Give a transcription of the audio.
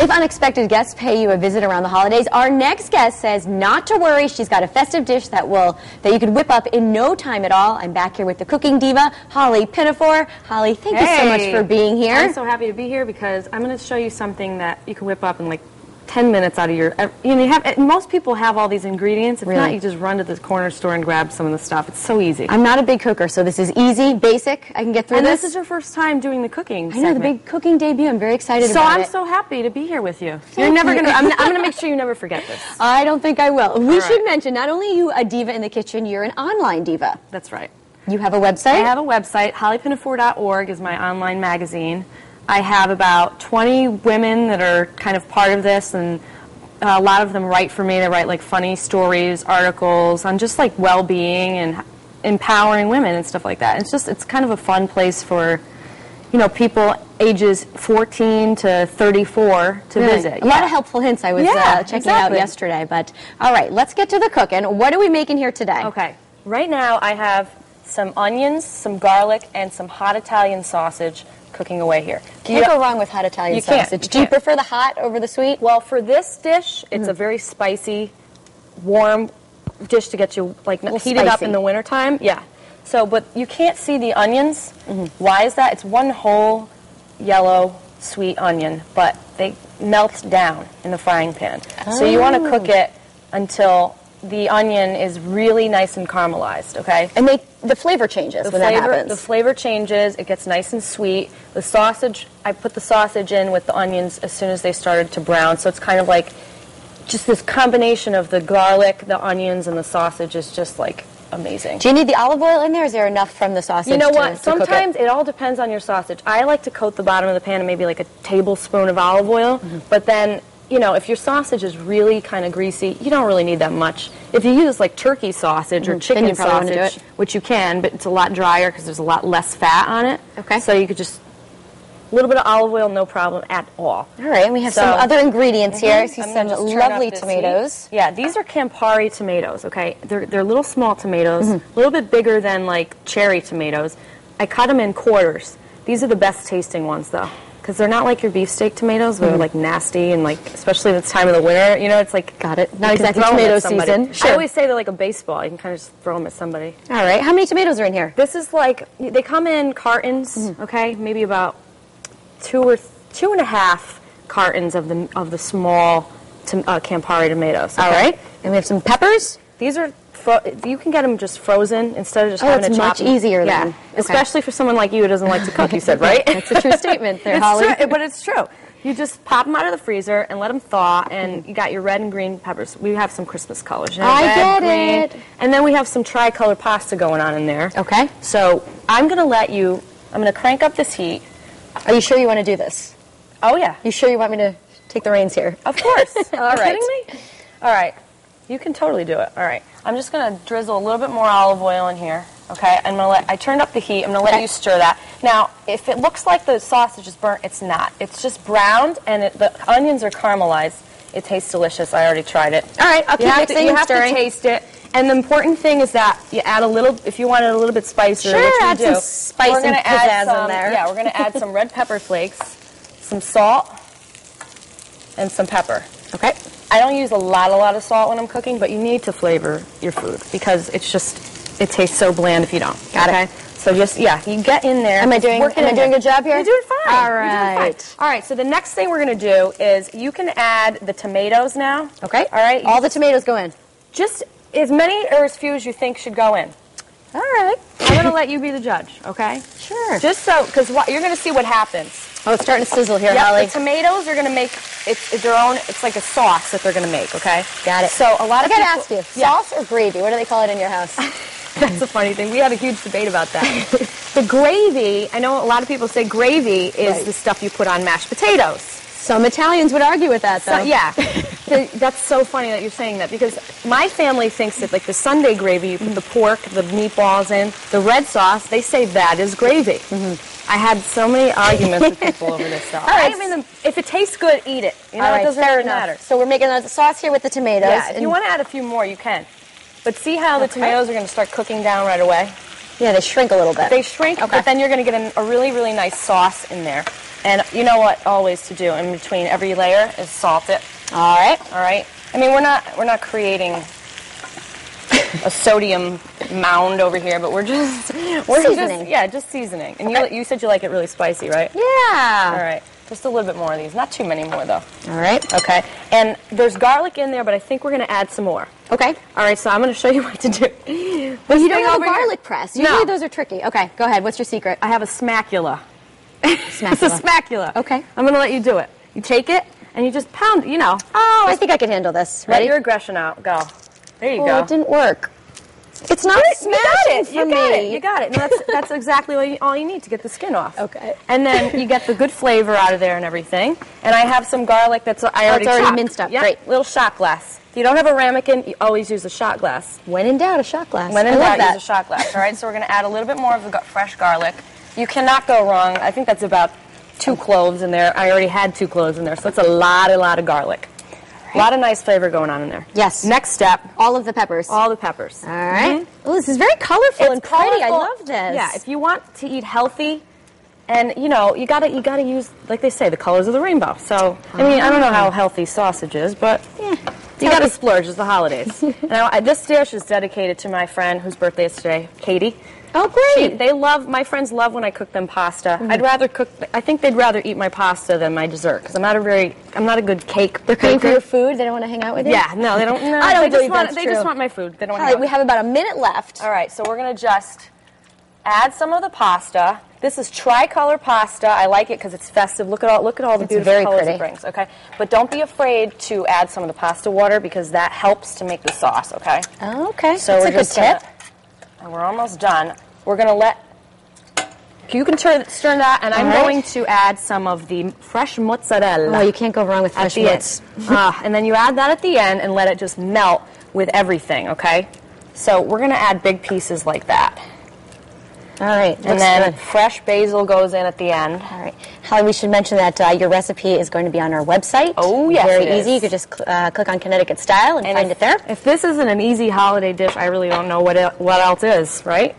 if unexpected guests pay you a visit around the holidays, our next guest says not to worry. She's got a festive dish that you could whip up in no time at all. I'm back here with the cooking diva, Holly Pinafore. Holly, thank you so much for being here. I'm so happy to be here because I'm going to show you something that you can whip up in like 10 minutes out of your, most people have all these ingredients. If not, you just run to the corner store and grab some of the stuff. It's so easy. I'm not a big cooker, so this is easy, basic. I can get through this. And this is your first time doing the cooking I know, the big cooking debut. I'm very excited about it. So I'm so happy to be here with you. You're never going to, I'm going to make sure you never forget this. I don't think I will. We should mention, not only are you a diva in the kitchen, you're an online diva. That's right. You have a website? I have a website. HollyPinafore.org is my online magazine. I have about 20 women that are kind of part of this, and a lot of them write for me. They write like funny stories, articles on just like well-being and empowering women and stuff like that. It's kind of a fun place for, people ages 14 to 34 to visit. A lot of helpful hints I was checking out yesterday. But all right, let's get to the cooking. What are we making here today? Okay. Right now I have some onions, some garlic, and some hot Italian sausage cooking away here. Can't go wrong with hot Italian sausage. Do you prefer the hot over the sweet? Well, for this dish, it's a very spicy, warm dish to get you heated up in the wintertime. Yeah. So, but you can't see the onions. Why is that? It's one whole yellow sweet onion, but they melt down in the frying pan. So you want to cook it until the onion is really nice and caramelized, okay? And the flavor changes when that happens. The flavor changes. It gets nice and sweet. The sausage, I put the sausage in with the onions as soon as they started to brown, so it's kind of like just this combination of the garlic, the onions, and the sausage is just like amazing. Do you need the olive oil in there, or is there enough from the sausage? You know what? Sometimes it all depends on your sausage. I like to coat the bottom of the pan in maybe like a tablespoon of olive oil, but then if your sausage is really kind of greasy, you don't really need that much. If you use like turkey sausage or chicken sausage, which you can, but it's a lot drier because there's a lot less fat on it. Okay. So you could just, a little bit of olive oil, no problem at all. All right, and we have some other ingredients here. I see some lovely tomatoes. Yeah, these are Campari tomatoes, okay? They're little small tomatoes, a little bit bigger than like cherry tomatoes. I cut them in quarters. These are the best tasting ones though, because they're not like your beefsteak tomatoes. They're like nasty and like, especially this time of the winter, it's like, got it. Not exactly tomato season. Sure. I always say they're like a baseball. You can kind of just throw them at somebody. All right. How many tomatoes are in here? This is like, they come in cartons, okay? Maybe about 2 or 2.5 cartons of the small Campari tomatoes. Okay? All right. And we have some peppers. These are you can get them just frozen instead of just having to chop them. It's much easier then. Especially for someone like you who doesn't like to cook, you said, right? That's a true statement there, Holly. But it's true. You just pop them out of the freezer and let them thaw, and you got your red and green peppers. We have some Christmas colors. I get it. And then we have some tricolor pasta going on in there. Okay. So I'm going to crank up this heat. Are you sure you want to do this? Oh, yeah. You sure you want me to take the reins here? Of course. All right. Are you kidding me? All right. You can totally do it. All right. I'm just going to drizzle a little bit more olive oil in here. Okay. I turned up the heat. I'm going to let you stir that. Now, if it looks like the sausage is burnt, it's not. It's just browned, and the onions are caramelized. It tastes delicious. I already tried it. All right. I'll keep mixing and stirring. You have to taste it. And the important thing is that you add a little, if you want it a little bit spicier, which we add do, some spice and pizzazz in there. Yeah, we're going to add some red pepper flakes, some salt, and some pepper. Okay. I don't use a lot of salt when I'm cooking, but you need to flavor your food because it tastes so bland if you don't. Got it. So just, you get in there. Am I doing a good job here? You're doing fine. All right. All right, so the next thing we're going to do is you can add the tomatoes now. Okay. All right. All the tomatoes go in. Just as many or as few as you think should go in. All right. I'm going to let you be the judge, okay? Sure. Just so, because you're going to see what happens. Oh, it's starting to sizzle here, Holly. The tomatoes are going to make their own. It's like a sauce that they're going to make. Okay. Got it. So a lot of people. I got to ask you, sauce or gravy? What do they call it in your house? That's a funny thing. We had a huge debate about that. The gravy. I know a lot of people say gravy is the stuff you put on mashed potatoes. Some Italians would argue with that, though. So, yeah. That's so funny that you're saying that because my family thinks that like the Sunday gravy, you put the pork, the meatballs in, the red sauce, they say that is gravy. I had so many arguments with people over this stuff. All right. If it tastes good, eat it. You know, it doesn't really matter. So we're making the sauce here with the tomatoes. Yeah, if you want to add a few more, you can. But see how the tomatoes are going to start cooking down right away? Yeah, they shrink a little bit. They shrink, but then you're going to get a really, really nice sauce in there. And you know what always to do in between every layer is salt it. All right. All right. I mean, we're not creating a sodium mound over here, but we're just seasoning. And you said you like it really spicy, right? Yeah. All right. Just a little bit more of these. Not too many more, though. All right. Okay. And there's garlic in there, but I think we're going to add some more. Okay. All right, so I'm going to show you what to do. Well, you don't have a garlic press. Usually those are tricky. Okay, go ahead. What's your secret? I have a smacula. It's a Smacula. smacula. Okay. I'm going to let you do it. You take it, and you just pound it, Oh, I think I can handle this. Let Ready? your aggression out. Go. There you go. Oh, it didn't work. It's not smashing for me. You got it. No, that's exactly all you need to get the skin off. Okay. And then you get the good flavor out of there and everything. And I have some garlic that's already chopped. Minced up. Yep. Great. Little shot glass. If you don't have a ramekin, you always use a shot glass. When in doubt, a shot glass. When in doubt, use a shot glass. All right, so we're going to add a little bit more of the fresh garlic. You cannot go wrong. I think that's about 2 cloves in there. I already had 2 cloves in there, so that's a lot of garlic. A lot of nice flavor going on in there. Yes. Next step. All of the peppers. All the peppers. All right. Oh, this is very colorful and pretty. I love this. Yeah, if you want to eat healthy, and you gotta use, like they say, the colors of the rainbow. So I mean, I don't know how healthy sausage is, but you gotta splurge. It's the holidays. Now this dish is dedicated to my friend whose birthday is today, Katie. Oh, great. My friends love when I cook them pasta. I think they'd rather eat my pasta than my dessert, because I'm not a good cake. They're paying for your food? They don't want to hang out with you? Yeah, no, they don't. No, I don't believe that's true. true. They just want my food. They don't want All right, we have about a minute left. All right, so we're going to just add some of the pasta. This is tricolor pasta. I like it because it's festive. Look at all the beautiful colors it brings. Okay, but don't be afraid to add some of the pasta water, because that helps to make the sauce. Okay. Oh, okay. So that's a good tip. And we're almost done. We're going to you can stir that, and I'm going to add some of the fresh mozzarella. Oh, you can't go wrong with fresh mozz. And then you add that at the end and let it just melt with everything, okay? So we're going to add big pieces like that. All right. And then fresh basil goes in at the end. All right. Holly, we should mention that your recipe is going to be on our website. Oh, yes, Very easy. You could just click on Connecticut Style and find it there. If this isn't an easy holiday dish, I really don't know what else is, right?